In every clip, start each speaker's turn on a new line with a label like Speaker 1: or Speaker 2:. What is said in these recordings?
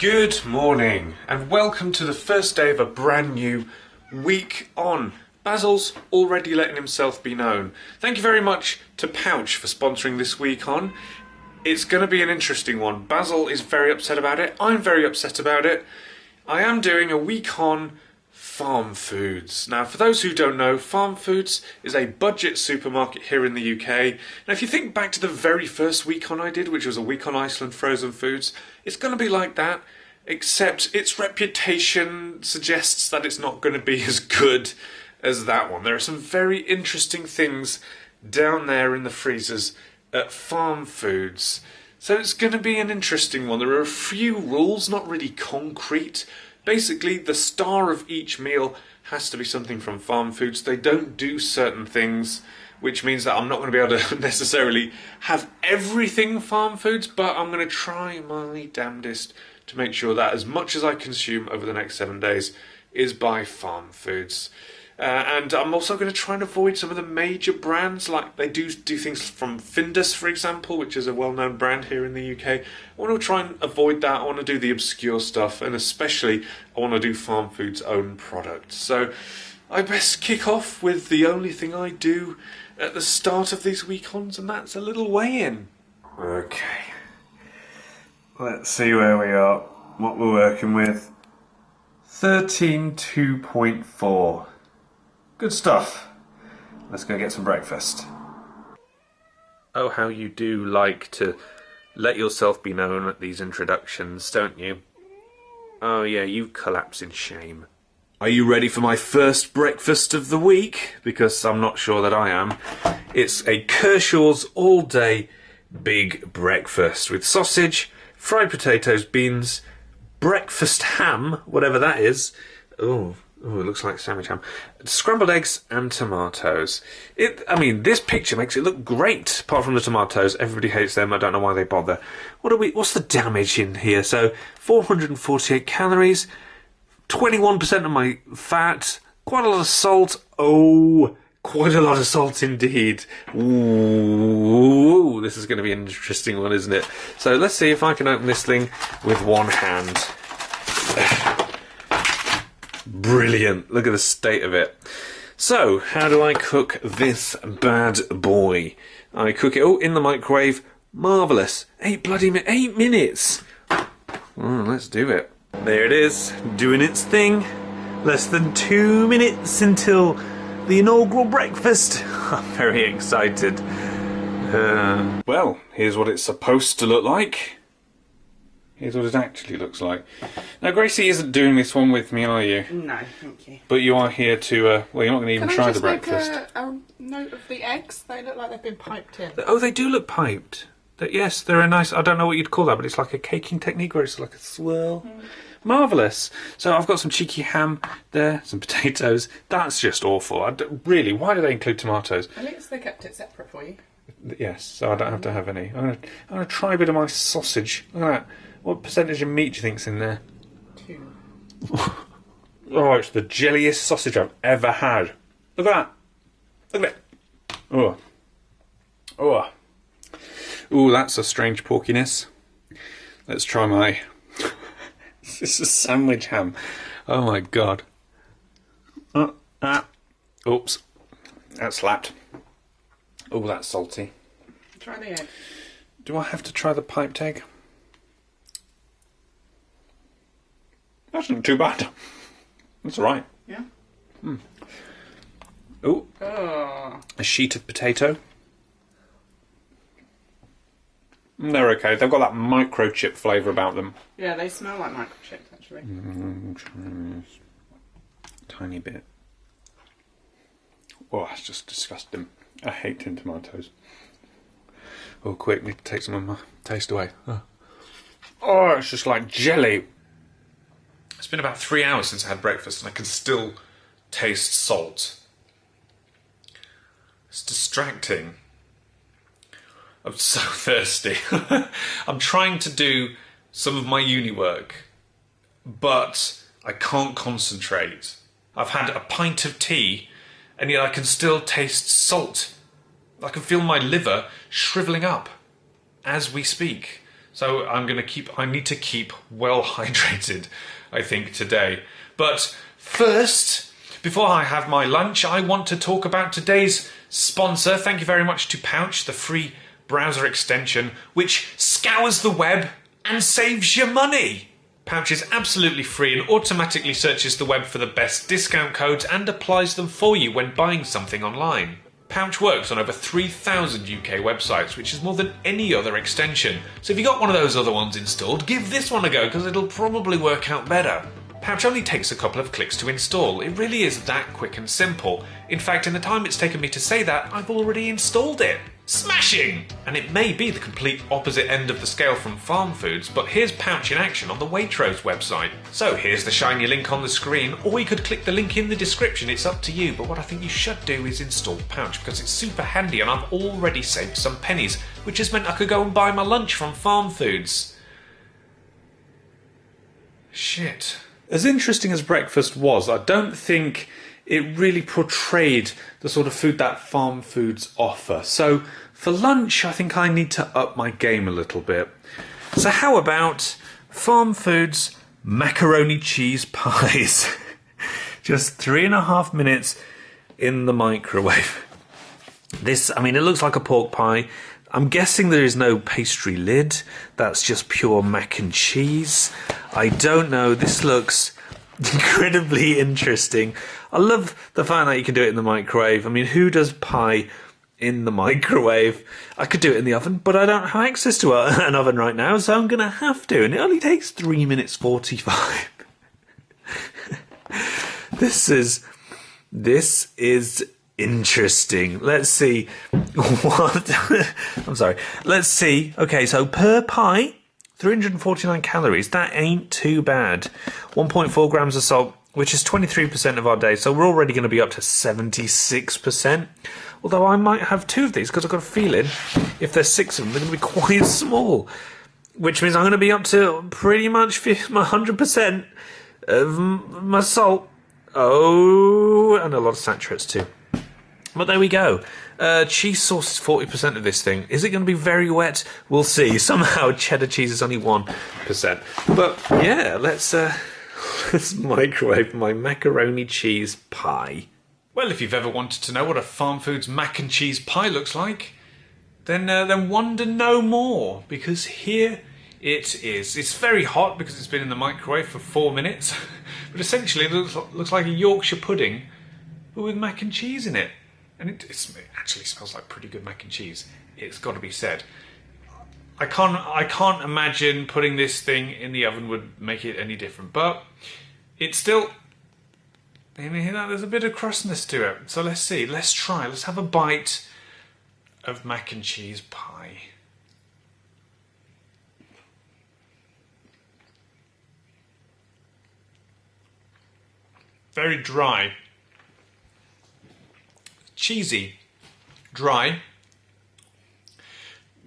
Speaker 1: Good morning and welcome to the first day of a brand new week on. Basil's already letting himself be known. Thank you very much to Pouch for sponsoring this week on. It's going to be an interesting one. Basil is very upset about it. I'm very upset about it. I am doing a week on Farm Foods. Now, for those who don't know, Farm Foods is a budget supermarket here in the UK. Now, if you think back to the very first week on I did, which was a week on Iceland frozen foods, it's going to be like that, except its reputation suggests that it's not going to be as good as that one. There are some very interesting things down there in the freezers at Farm Foods. So it's going to be an interesting one. There are a few rules, not really concrete. Basically, the star of each meal has to be something from Farm Foods. They don't do certain things, which means that I'm not going to be able to necessarily have everything Farm Foods, but I'm going to try my damnedest to make sure that as much as I consume over the next 7 days is by Farm Foods. And I'm also going to try and avoid some of the major brands, like they do things from Findus, for example, which is a well-known brand here in the UK. I want to try and avoid that. I want to do the obscure stuff, and especially I want to do Farm Foods' own products. So I best kick off with the only thing I do at the start of these week-ons, and that's a little weigh-in. Okay. Let's see where we are, what we're working with. 13.2.4. Good stuff. Let's go get some breakfast. Oh, how you do like to let yourself be known at these introductions, don't you? Oh yeah, you collapse in shame. Are you ready for my first breakfast of the week? Because I'm not sure that I am. It's a Kershaw's all-day big breakfast with sausage, fried potatoes, beans, breakfast ham, whatever that is. Oh, it looks like sandwich ham. Scrambled eggs and tomatoes. This picture makes it look great. Apart from the tomatoes, everybody hates them. I don't know why they bother. What's the damage in here? So, 448 calories, 21% of my fat, quite a lot of salt. Oh, quite a lot of salt indeed. Ooh, this is going to be an interesting one, isn't it? So let's see if I can open this thing with one hand. Brilliant. Look at the state of it. So, how do I cook this bad boy? I cook it in the microwave. Marvellous. 8 minutes. Let's do it. There it is, doing its thing. Less than 2 minutes until the inaugural breakfast. I'm very excited. Well, here's what it's supposed to look like. Here's what it actually looks like. Now, Gracie isn't doing this one with me, are you?
Speaker 2: No, thank you.
Speaker 1: But you are here to, well, you're not going to even try the breakfast.
Speaker 2: Can I just make a note of the eggs? They look like they've been piped in.
Speaker 1: Oh, they do look piped. Yes, they're a nice, I don't know what you'd call that, but it's like a caking technique where it's like a swirl. Marvellous. So I've got some cheeky ham there, some potatoes. That's just awful. Really, why do they include tomatoes?
Speaker 2: At least they kept it separate for you.
Speaker 1: Yes, so I don't have to have any. I'm going to try a bit of my sausage. Look at that. What percentage of meat do you think's in there?
Speaker 2: 2.
Speaker 1: Oh, it's the jelliest sausage I've ever had. Look at that. Look at it. Oh. Oh. Ooh, that's a strange porkiness. Let's try my... This is sandwich ham. Oh my god. Oops. That slapped. Oh, that's salty.
Speaker 2: Try the egg.
Speaker 1: Do I have to try the piped egg? That's not too bad. That's alright.
Speaker 2: Yeah.
Speaker 1: Ooh.
Speaker 2: Oh.
Speaker 1: A sheet of potato. They're okay. They've got that microchip flavour about them.
Speaker 2: Yeah, they smell like microchips, actually.
Speaker 1: Tiny bit. Oh, that's just disgusting. I hate tin tomatoes. Oh, quick, need to take some of my taste away. Oh, it's just like jelly. It's been about 3 hours since I had breakfast and I can still taste salt. It's distracting. I'm so thirsty. I'm trying to do some of my uni work, but I can't concentrate. I've had a pint of tea, and yet I can still taste salt. I can feel my liver shrivelling up as we speak. So I need to keep well hydrated, I think, today. But first, before I have my lunch, I want to talk about today's sponsor. Thank you very much to Pouch, the free browser extension, which scours the web and saves you money. Pouch is absolutely free and automatically searches the web for the best discount codes and applies them for you when buying something online. Pouch works on over 3,000 UK websites, which is more than any other extension. So if you got one of those other ones installed, give this one a go because it'll probably work out better. Pouch only takes a couple of clicks to install. It really is that quick and simple. In fact, in the time it's taken me to say that, I've already installed it. Smashing! And it may be the complete opposite end of the scale from Farmfoods, but here's Pouch in action on the Waitrose website. So here's the shiny link on the screen, or you could click the link in the description, it's up to you, but what I think you should do is install Pouch because it's super handy and I've already saved some pennies, which has meant I could go and buy my lunch from Farmfoods. Shit. As interesting as breakfast was, I don't think it really portrayed the sort of food that Farmfoods offer. So for lunch, I think I need to up my game a little bit. So how about Farmfoods macaroni cheese pies? Just 3.5 minutes in the microwave. This, I mean, it looks like a pork pie. I'm guessing there is no pastry lid. That's just pure mac and cheese. I don't know. This looks incredibly interesting. I love the fact that you can do it in the microwave. I mean, who does pie in the microwave? I could do it in the oven, but I don't have access to an oven right now, so I'm going to have to. And it only takes 3 minutes 45. This is interesting. Let's see what I'm sorry. Let's see. Okay, so per pie, 349 calories. That ain't too bad. 1.4 grams of salt, which is 23% of our day. So we're already going to be up to 76%. Although I might have 2 of these because I've got a feeling if there's 6 of them, they're going to be quite small. Which means I'm going to be up to pretty much 100% of my salt. Oh, and a lot of saturates too. But there we go. Cheese sauce is 40% of this thing. Is it going to be very wet? We'll see. Somehow cheddar cheese is only 1%. But yeah, let's microwave my macaroni cheese pie. Well, if you've ever wanted to know what a Farmfoods mac and cheese pie looks like, then wonder no more, because here it is. It's very hot because it's been in the microwave for 4 minutes, but essentially it looks like a Yorkshire pudding, but with mac and cheese in it. And it actually smells like pretty good mac and cheese. It's got to be said. I can't imagine putting this thing in the oven would make it any different. But it's still, you hear that? There's a bit of crustness to it. So let's see. Let's try. Let's have a bite of mac and cheese pie. Very dry. Cheesy, dry.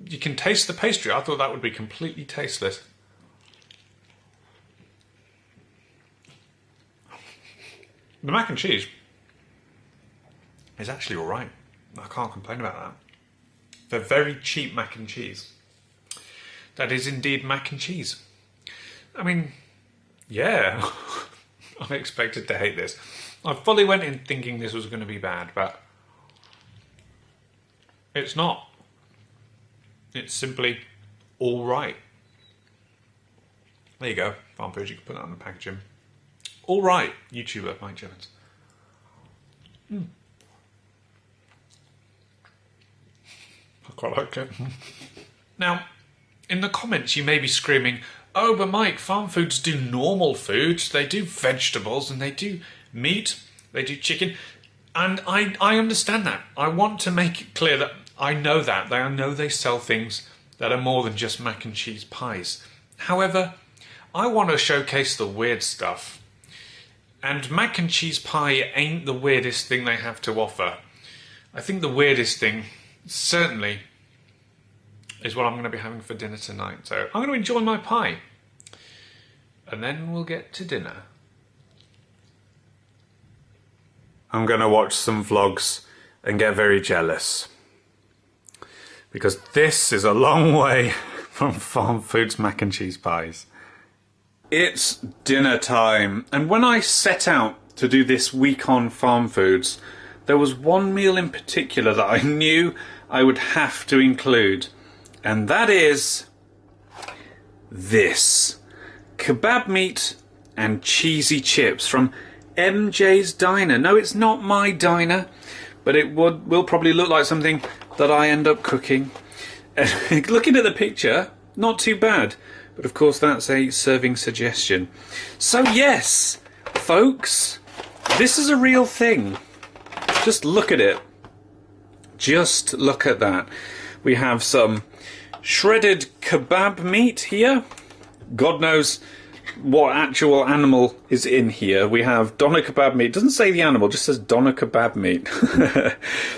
Speaker 1: You can taste the pastry. I thought that would be completely tasteless. The mac and cheese is actually alright. I can't complain about that. They're very cheap mac and cheese. That is indeed mac and cheese. I mean, yeah. I expected to hate this. I fully went in thinking this was going to be bad, but it's not. It's simply all right. There you go. Farmfoods, you can put that on the packaging. All right, YouTuber Mike Jeavons. I quite like it. Now, in the comments you may be screaming, oh, but Mike, Farmfoods do normal foods. They do vegetables and they do meat. They do chicken. And I understand that. I want to make it clear that I know that. I know they sell things that are more than just mac and cheese pies. However, I want to showcase the weird stuff. And mac and cheese pie ain't the weirdest thing they have to offer. I think the weirdest thing, certainly, is what I'm going to be having for dinner tonight. So I'm going to enjoy my pie. And then we'll get to dinner. I'm going to watch some vlogs and get very jealous. Because this is a long way from Farm Foods mac and cheese pies. It's dinner time, and when I set out to do this week on Farm Foods, there was one meal in particular that I knew I would have to include, and that is this. Kebab meat and cheesy chips from MJ's Diner. No, it's not my diner, but it will probably look like something that I end up cooking. Looking at the picture, not too bad. But of course that's a serving suggestion. So yes, folks, this is a real thing. Just look at it. Just look at that. We have some shredded kebab meat here. God knows what actual animal is in here. We have doner kebab meat. It doesn't say the animal, it just says doner kebab meat.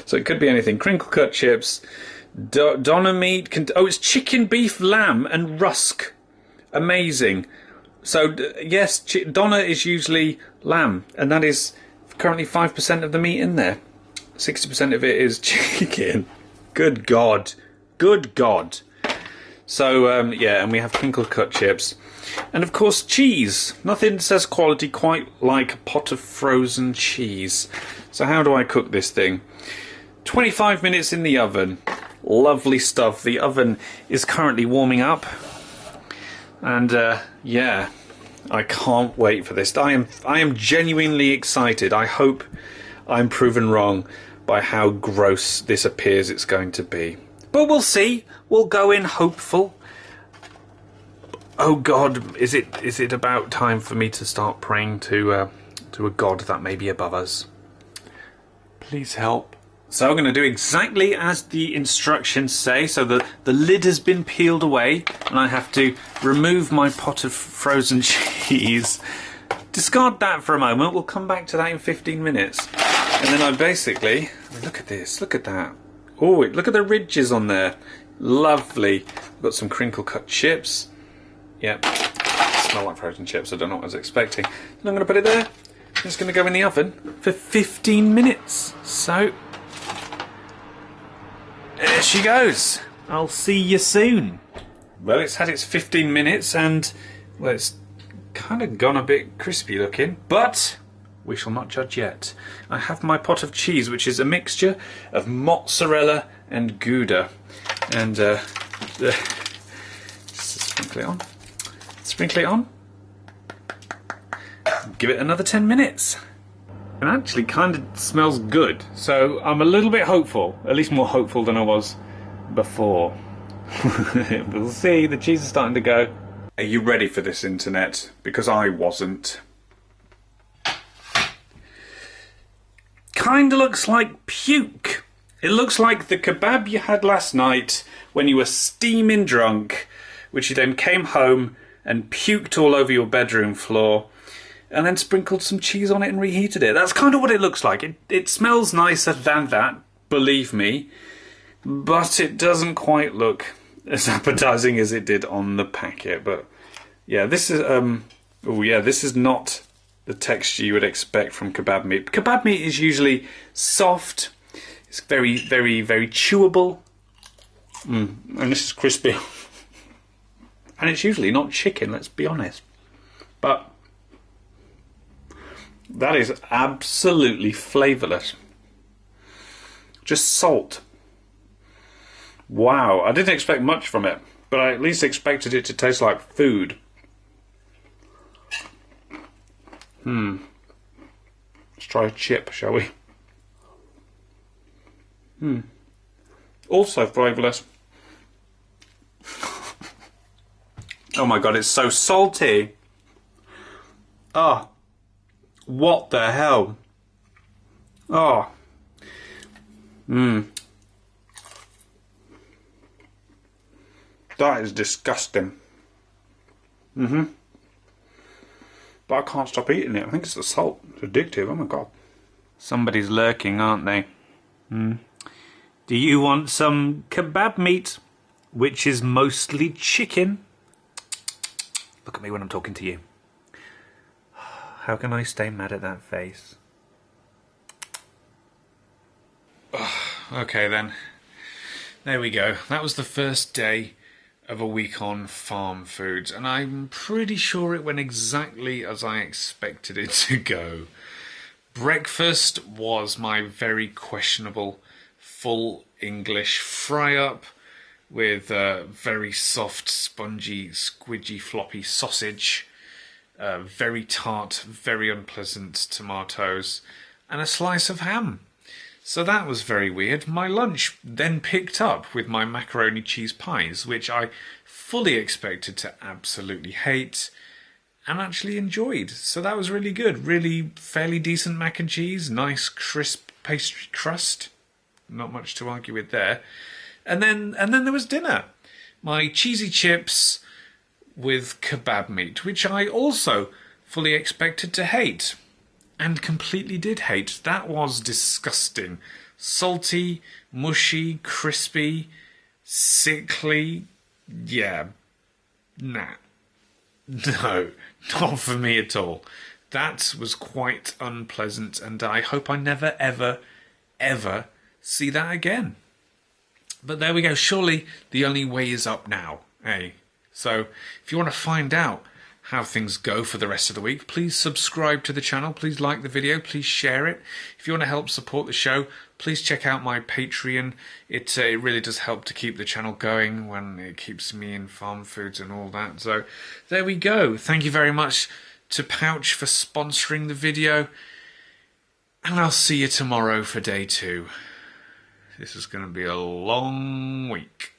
Speaker 1: So it could be anything. Crinkle cut chips, doner meat. Oh, it's chicken, beef, lamb and rusk. Amazing. So yes, doner is usually lamb, and that is currently 5% of the meat in there. 60% of it is chicken. Good God. Good God. So yeah, and we have crinkle cut chips. And of course cheese. Nothing says quality quite like a pot of frozen cheese. So how do I cook this thing? 25 minutes in the oven. Lovely stuff. The oven is currently warming up. And yeah, I can't wait for this. I am genuinely excited. I hope I'm proven wrong by how gross this appears it's going to be. But we'll see. We'll go in hopeful. Oh God, is it about time for me to start praying to a God that may be above us? Please help. So I'm going to do exactly as the instructions say. So the lid has been peeled away, and I have to remove my pot of frozen cheese. Discard that for a moment. We'll come back to that in 15 minutes. And then I basically, look at this, look at that. Oh, look at the ridges on there. Lovely. I've got some crinkle cut chips. Yep, smell like frozen chips. I don't know what I was expecting. And I'm going to put it there. It's going to go in the oven for 15 minutes. So there she goes. I'll see you soon. Well, it's had its 15 minutes and, well, it's kind of gone a bit crispy looking, but we shall not judge yet. I have my pot of cheese, which is a mixture of mozzarella and Gouda. And just sprinkle it on. Sprinkle it on. Give it another 10 minutes. It actually kind of smells good, so I'm a little bit hopeful, at least more hopeful than I was before. We'll see, the cheese is starting to go. Are you ready for this, internet? Because I wasn't. Kinda looks like puke. It looks like the kebab you had last night when you were steaming drunk, which you then came home and puked all over your bedroom floor, and then sprinkled some cheese on it and reheated it. That's kind of what it looks like. It smells nicer than that, believe me, but it doesn't quite look as appetizing as it did on the packet. But yeah, this is oh yeah, this is not the texture you would expect from kebab meat. Kebab meat is usually soft. It's very, very, very chewable. And this is crispy. And it's usually not chicken, let's be honest. But that is absolutely flavourless. Just salt. Wow, I didn't expect much from it, but I at least expected it to taste like food. Let's try a chip, shall we? Also flavourless. Oh my God, it's so salty. Oh, what the hell? Oh. That is disgusting. But I can't stop eating it. I think it's the salt. It's addictive. Oh my God. Somebody's lurking, aren't they? Do you want some kebab meat, which is mostly chicken? Look at me when I'm talking to you. How can I stay mad at that face? Okay then. There we go. That was the first day of a week on farm foods, and I'm pretty sure it went exactly as I expected it to go. Breakfast was my very questionable full English fry-up with very soft, spongy, squidgy, floppy sausage, very tart, very unpleasant tomatoes, and a slice of ham. So that was very weird. My lunch then picked up with my macaroni cheese pies, which I fully expected to absolutely hate and actually enjoyed. So that was really good. Really fairly decent mac and cheese, nice crisp pastry crust. Not much to argue with there. And then there was dinner. My cheesy chips with kebab meat, which I also fully expected to hate. And completely did hate. That was disgusting. Salty, mushy, crispy, sickly. Yeah. Nah. No, not for me at all. That was quite unpleasant, and I hope I never, ever, ever see that again. But there we go. Surely the only way is up now, eh? So if you want to find out how things go for the rest of the week, please subscribe to the channel, please like the video, please share it. If you want to help support the show, please check out my Patreon. It really does help to keep the channel going when it keeps me in farm foods and all that. So there we go. Thank you very much to Pouch for sponsoring the video, and I'll see you tomorrow for day 2. This is going to be a long week.